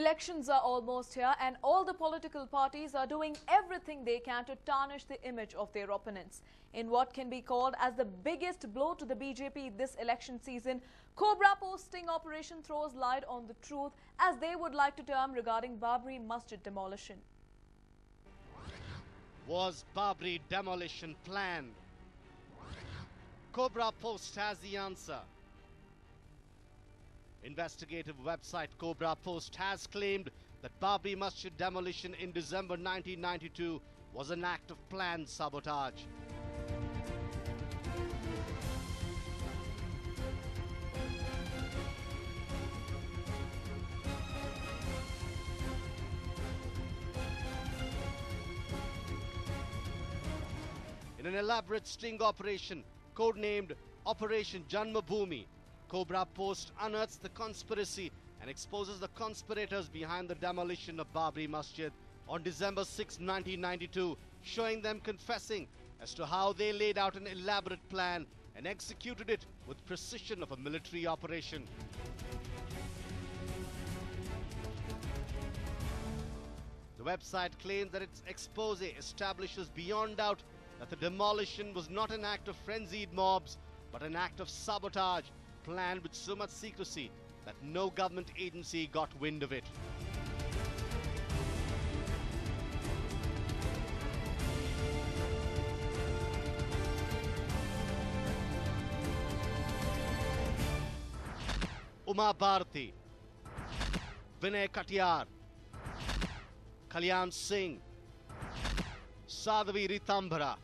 Elections are almost here and all the political parties are doing everything they can to tarnish the image of their opponents. In what can be called as the biggest blow to the BJP this election season, Cobra Post sting operation throws light on the truth, as they would like to term, regarding Babri Masjid demolition. Was Babri demolition planned? Cobra Post has the answer. Investigative website Cobra Post has claimed that Babri Masjid demolition in December 1992 was an act of planned sabotage. In an elaborate sting operation codenamed Operation Janmabhoomi, Cobra Post unearths the conspiracy and exposes the conspirators behind the demolition of Babri Masjid on December 6, 1992, showing them confessing as to how they laid out an elaborate plan and executed it with precision of a military operation. The website claims that its expose establishes beyond doubt that the demolition was not an act of frenzied mobs, but an act of sabotage planned with so much secrecy that no government agency got wind of it. Uma Bharti, Vinay Katiyar, Kalyan Singh, Sadhvi Ritambara,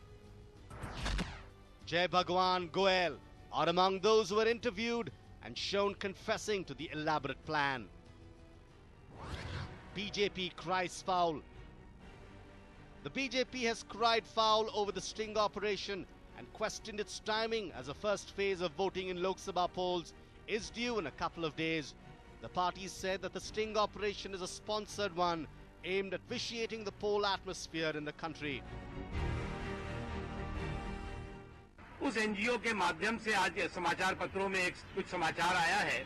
Jai Bhagwan Goel are among those who were interviewed and shown confessing to the elaborate plan. BJP cries foul. The BJP has cried foul over the sting operation and questioned its timing, as the first phase of voting in Lok Sabha polls is due in a couple of days. The party said that the sting operation is a sponsored one aimed at vitiating the poll atmosphere in the country. उस NGO के माध्यम से आज समाचार पत्रों में कुछ समाचार आया है।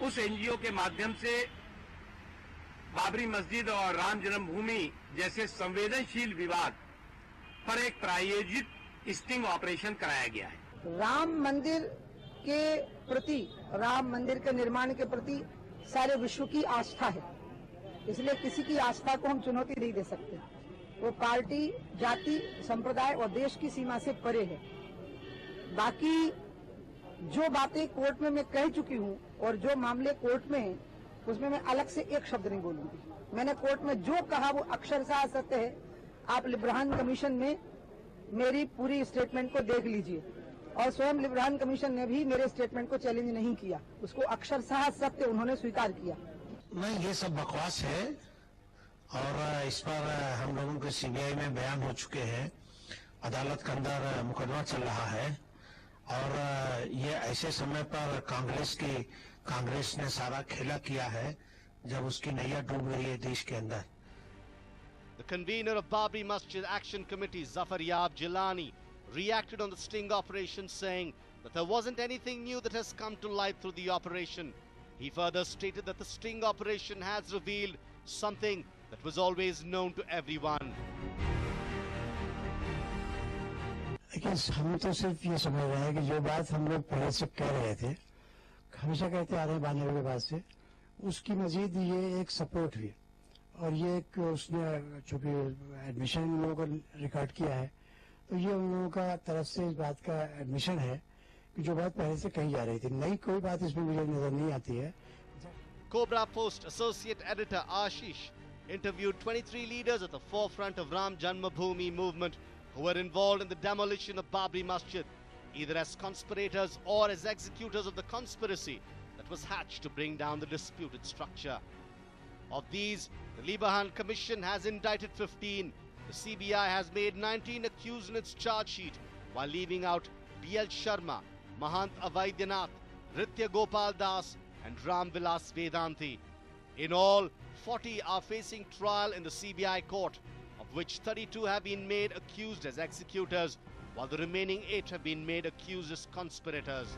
उस एनजीओ के माध्यम से बाबरी मस्जिद और राम जन्मभूमि जैसे संवेदनशील विवाद पर एक प्रायोजित स्टिंग ऑपरेशन कराया गया है। राम मंदिर के प्रति, राम मंदिर के निर्माण के प्रति सारे विश्व की आस्था है, इसलिए किसी की आस्था को हम चुनौती नहीं दे सकते। वो पार्टी, जाति, संप्रदाय और देश की सीमा से परे है। बाकी जो बातें कोर्ट में मैं कह चुकी हूँ और जो मामले कोर्ट में हैं, उसमें मैं अलग से एक शब्द नहीं बोलूंगी। मैंने कोर्ट में जो कहा वो अक्षरशः सत्य है। आप लिब्राहन कमीशन में मेरी पूरी स्टेटमेंट को देख लीजिए, और स्वयं लिब्राहन कमीशन ने भी मेरे स्टेटमेंट को चैलेंज नहीं किया, उसको अक्षरशः सत्य उन्होंने स्वीकार किया। नहीं, ये सब बकवास है और इस पर हम लोगों के सीबीआई में बयान हो चुके हैं। अदालत के अंदर मुकदमा चल रहा है और ये ऐसे समय पर कांग्रेस ने सारा खेला किया है जब उसकी नैया डूब गई है देश के अंदर। The convener of Babri Masjid Action Committee, Zafar Yab Jilani, reacted on the sting operation, saying that there wasn't anything new that has come to light through the operation. He further stated that the sting operation has revealed something that was always known to everyone. लेकिन हम तो सिर्फ ये समझ रहे हैं कि जो बात हम लोग पहले से कह रहे थे, हमेशा कहते आ रहे हैं 92 के बाद से, उसकी मजीद ये एक सपोर्ट हुई और ये एक उसने चूंकि एडमिशन उन लोगों को रिकॉर्ड किया है, तो ये उन लोगों का तरफ से इस बात का एडमिशन है कि जो बात पहले से कही जा रही थी, नई कोई बात इसमें मुझे नजर नहीं आती है। Cobra Post associate editor Ashish interviewed 23 leaders at the forefront of Ram Janmabhoomi movement who were involved in the demolition of Babri Masjid, either as conspirators or as executors of the conspiracy that was hatched to bring down the disputed structure. Of these, the Libahan Commission has indicted 15. The CBI has made 19 accused in its charge sheet, while leaving out B.L. Sharma, Mahant Avaidyanath, Ritya Gopal Das and Ram Vilas Vedanti. In all, 40 are facing trial in the CBI court, of which 32 have been made accused as executors, while the remaining 8 have been made accused as conspirators.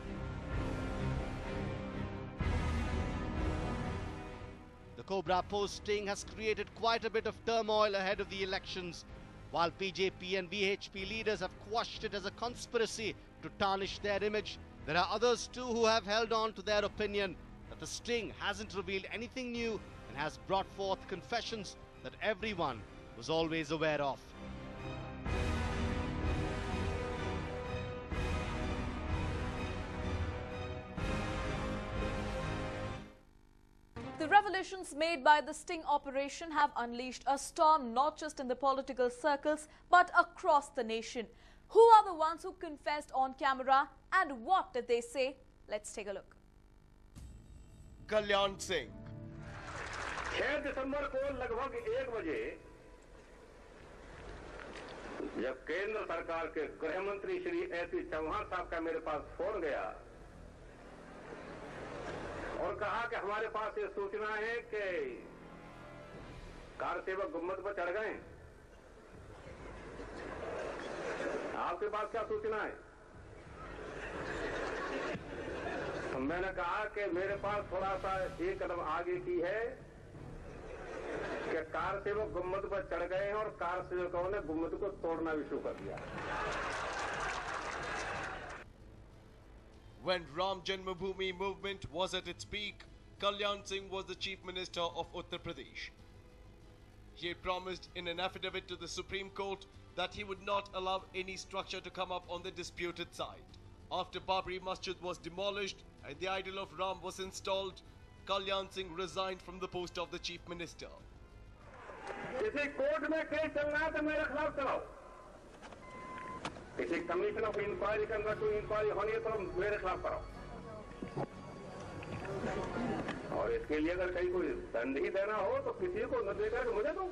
The Cobra Post sting has created quite a bit of turmoil ahead of the elections. While BJP and VHP leaders have quashed it as a conspiracy to tarnish their image, there are others too who have held on to their opinion that the sting hasn't revealed anything new and has brought forth confessions that everyone was always aware of. The revelations made by the sting operation have unleashed a storm not just in the political circles but across the nation. Who are the ones who confessed on camera and what did they say? Let's take a look. Kalyan Singh. 6 दिसंबर को लगभग 1 बजे जब केंद्र सरकार के गृह मंत्री Shri AC Chauhan साहब का मेरे पास फोन गया और कहा कि हमारे पास ये सूचना है कि कार सेवक गुम्बद पर चढ़ गए। आपके पास क्या सूचना है? तो मैंने कहा कि मेरे पास थोड़ा सा एक कदम आगे की है कि कार सेवक गुम्बद पर चढ़ गए हैं और कार सेवकों ने गुम्बद को तोड़ना भी शुरू कर दिया। When Ram Janmabhoomi movement was at its peak, Kalyan Singh was the Chief Minister of Uttar Pradesh. He had promised in an affidavit to the Supreme Court that he would not allow any structure to come up on the disputed site. After Babri Masjid was demolished and the idol of Ram was installed, Kalyan Singh resigned from the post of the Chief Minister. किसी court में case चल रहा है तो मेरे खिलाफ चलाओ। किसी कमीशन ऑफ इंक्वायरी के अंदर कोई इंक्वायरी होनी है तो मेरे खिलाफ कराओ। और इसके लिए अगर कहीं कोई दंड ही देना हो तो किसी को न देकर मुझे दो।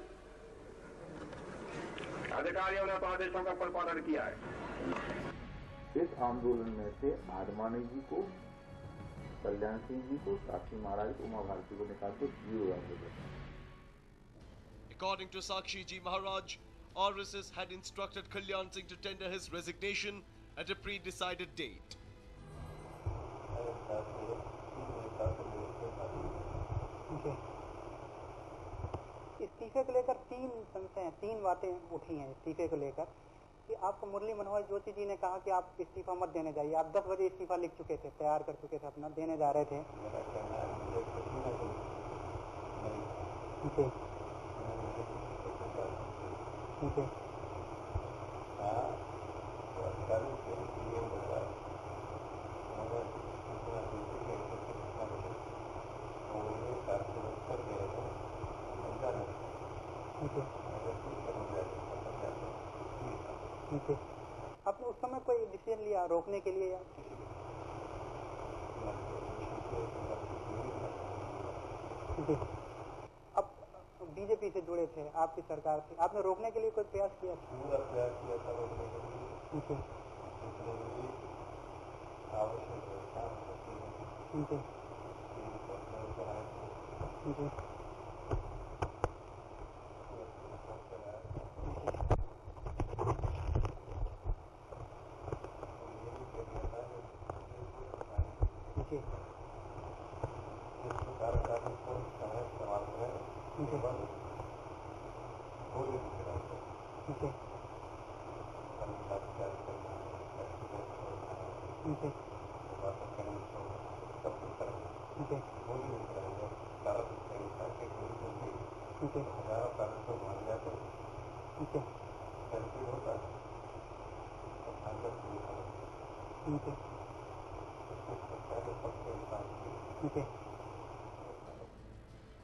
अधिकारियों ने तो आदेशों का पालन किया है। इस आंदोलन में से आडवाणी जी को, कल्याण सिंह जी को, साक्षी महाराज को, उमा भारती को निकाल के 0 रन दे दिया। According to Sakshi Ji Maharaj, RSS had instructed Kalyan Singh to tender his resignation at a pre-decided date. इस्तीफे को लेकर 3 बातें उठी हैं इस्तीफे को लेकर कि आपको मुरली मनोहर जोशी जी ने कहा कि आप इस्तीफा मत देने जाइए। आप 10 बजे इस्तीफा लिख चुके थे, तैयार कर चुके थे, अपना देने जा रहे थे। जी जी आपने उस समय कोई डिसीजन लिया रोकने के लिए या? जी अब बीजेपी से जुड़े थे, आपकी सरकार थी, आपने रोकने के लिए कोई प्रयास किया था? पूरा प्रयास किया था रोकने के लिए। जी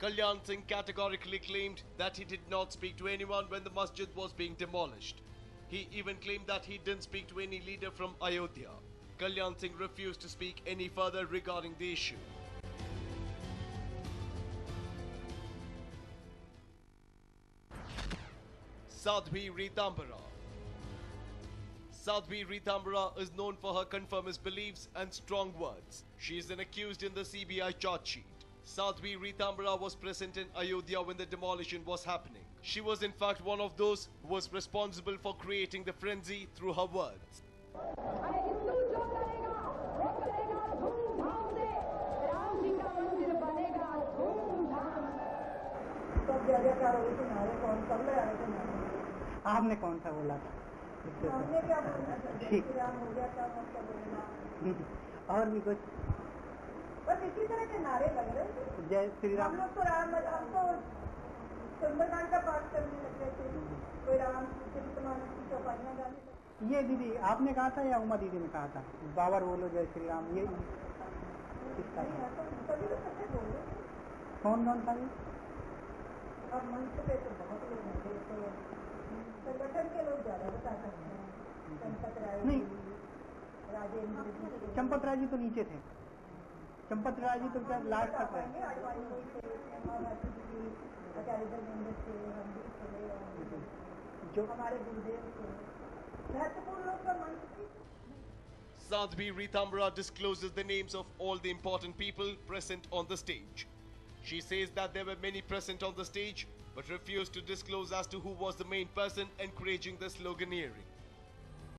Kalyan Singh categorically claimed that he did not speak to anyone when the masjid was being demolished. He even claimed that he didn't speak to any leader from Ayodhya. Kalyan Singh refused to speak any further regarding the issue. Sadhvi Ritambara. Sadhvi Ritambara is known for her conformist beliefs and strong words. She is an accused in the CBI charge sheet. Sadhvi Ritambara was present in Ayodhya when the demolition was happening. She was in fact one of those who was responsible for creating the frenzy through her words. आपने कौन सा बोला था? ठीक। और भी कुछ बस इसी तरह के नारे लग रहे थे। जय श्री राम। हम लोग तो हमको सुंदरकांड का पाठ करने लग गए थे, कोई राम चरितमानस की चौपाइयाँ गाने लगे। ये दीदी आपने कहा था या उमा दीदी ने कहा था? बाबर बोलो जय श्री राम, ये किसका था? सभी लोग कैसे बोल रहे थे? कौन कौन था ये? अब मंच पे तो बहुत लोग हैं, तो संगठन के लोग ज्यादा बता सकते हैं। चंपत राय नहीं। राजेंद्र जी, चंपत राय जी तो नीचे थे। चंपत राय जी तो क्या लास्ट तक रहे? आडवाणी जी थे, महाभारती जी, आचार्य धर्मेंद्र थे, हम भी थे, जो हमारे गुरुदेव थे, महत्वपूर्ण लोग का मंच थी। Sadhvi Rithambara discloses the names of all the important people present on the stage. She says that there were many present on the stage, but refused to disclose as to who was the main person encouraging the sloganeering.